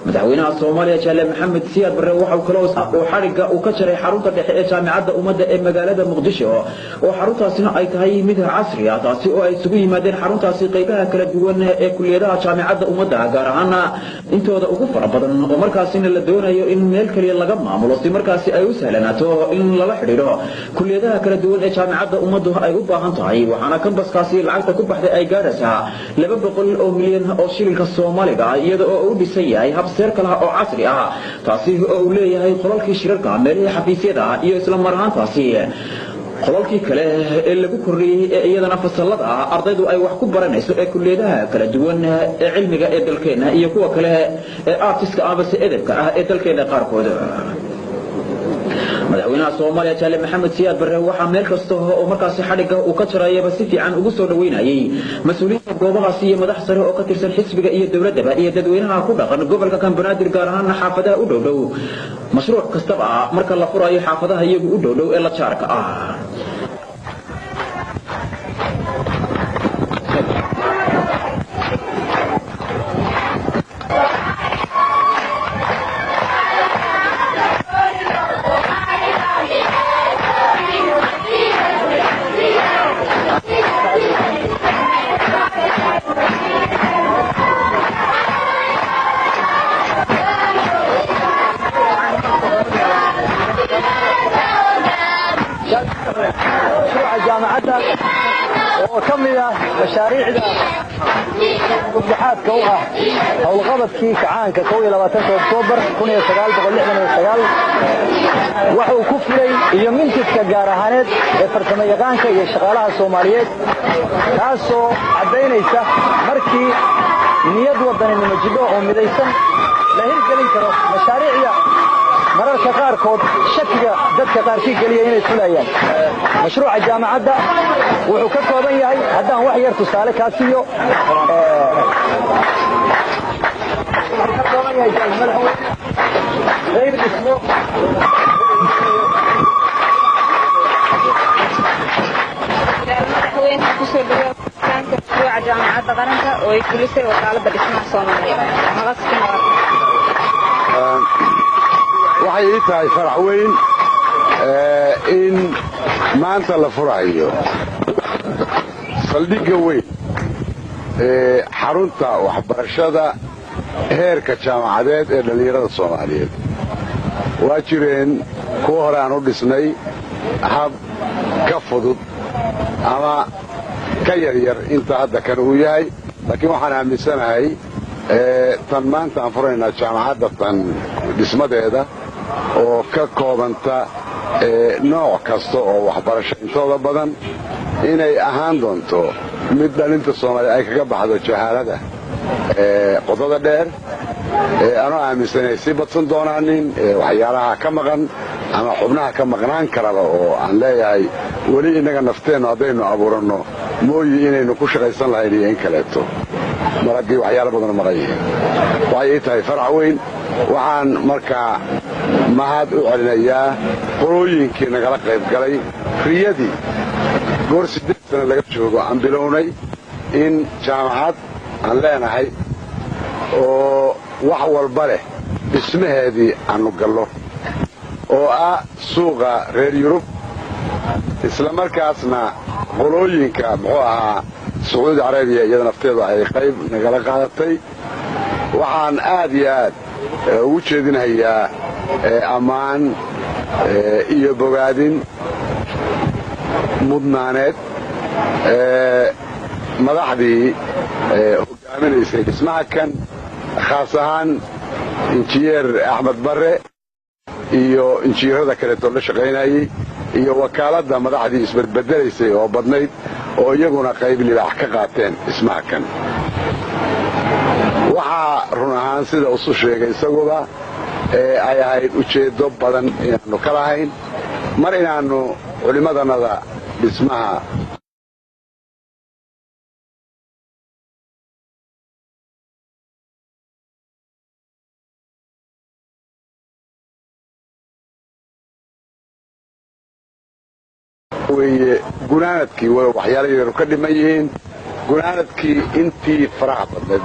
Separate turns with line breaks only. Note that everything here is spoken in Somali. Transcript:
madaxweynaha Soomaaliya Jaalle Maxamed Siyaad Barre waxa uu kala oo xariga uu ka jaray xarunta dhexe ee jaamacadda ummadda ee magaalada Muqdisho oo xaruntaasina ay tahay mid casri ah taasi oo ay isugu yimaadeen xaruntaasi qaybaha kala duwan ee kulliyadaha jaamacadda ummadda gaar ahaan intooda ugu fara badan oo markaasina la doonayo in meel kaliya laga maamulo si markaasi ay u sahlanaato in lala xiriiro kulliyadaha kala duwan ee jaamacadda ummaddu ay u baahan tahay waxaana kambaskaasi lacagta ku baxday ay gaaraysaa 200 milyan oo shilinka Soomaaliga iyada oo uu dhisay yahay hab seer kale oo casri ah taasi oo uu leeyahay qolalkii shirarka meelaha xafiisyada iyo isla marhaantaasi qolalkii kale ee lagu kordhiyay iyadana fasalada ardaydu ay wax ku baranayso ee kulliyadaha kala duwan ee cilmiga ee dalkeena iyo kuwa kale ee artiska ama edebka ah ee dalkeena qaarkood madaxweynaha Soomaaliya Jaalle Maxamed Siyaad Barre waxa meel kasta oo markaasi xariga uu ka jarayba si fiican ugu soo dhaweynayay mas'uuliyiinta goobahaasi iyo madax sare oo ka tirsan xisbiga iyo dawladda iyo dadweynaha ku dhaqan gobolka Banaadir gaar ahaan xaafadaha u dhow mashruuc kastaba marka la furayo xaafadaha iyagu u dhow ee la jaarka ah
وكمل مشاريع وضحات كوها أو الغضب كي كعان كوي لما تنتهي أكتوبر كوني سجال بقول لحنا سجال وحو كفلي يومين كجارهانات فرتما يقان كي شغالها الصوماليات كاسو عدين إيسا مركي نياد وطن المجلو ومديسا لهين قليل كرو مشاريع مرarka qaarkood shakiga dadka qaarkii galiya inay fulayaan mashruuca jaamacadda wuxuu ka kooban yahay haddaan wax yar tusaale ka siiyo غير اسمه
madaxweyne ku soo dhawaad kaanka mashruuca jaamacadda qaranka oo ay fulisay wakaaladda dhismaha Soomaaliya
waxay ii tahay farax weyn in maanta la furayo saldhigga weyn ee xarunta waxbarashada heerka jaamacadeed ee dhalinyarada Soomaaliyeed waa jireen kuwa hore aan u dhisnay hab ka fudud ama ka yaryar inta hadda kan uu yahay laakiin waxaan aaminsanahay tan maanta aan furaynaa jaamacadda tan dhismadeeda oo ka koobanta nooc kasta oo waxbarasho intooda badan inay ahaan doonto mid dhalinta Soomaaliya ay kaga baxdo jahaalada qodada dheer anoo aaminsanay si badsan doonaanin waxyaalaha ka maqan ama xubnaha ka maqnaan karaba oo aan leeyahay weli inaga nafteenu haddaynu abuuranno mooyi inaynu ku shaqaysan lahayn iyo in kaleeto maragii waxyaalo badan maqan yihiin waxay ii tahay farax weyn waxaan markaa mahad u celinayaa qolooyinkii nagala qayb galay riyadii goor 8 sano laga joogo aan bilownay in jaamacad aan leenahay oo wax walba leh dhismaheedii aanu gallo oo ah suuqa reer Yurub isla markaasna qolooyinka muxuu ahaa Sacuudi Carabiya iyada nafteedu ay qayb nagala qaadatay waxaan aad iyo aad ugu jeedinayaa ammaan iyo bogaadin mudnaaneed madaxdii hogaaminaysay dhismaha kan khaas ahaan injineer Axmed Barre iyo injineerada kale oo la shaqeynayay iyo wakaaladda madaxdii isbedbedelaysay oo badnayd oo iyaguna qayb libaax ka qaateen dhismaha kan waxaa run ahaan sida uu sheegay isaguba ay ahayd ujeedo badan inaanu ka lahayn mar inaanu culimadanada dhismaha weeye gunaanadkii waxyaalo yar ka dhiman yihiin gunaanadkii intii faraha badneed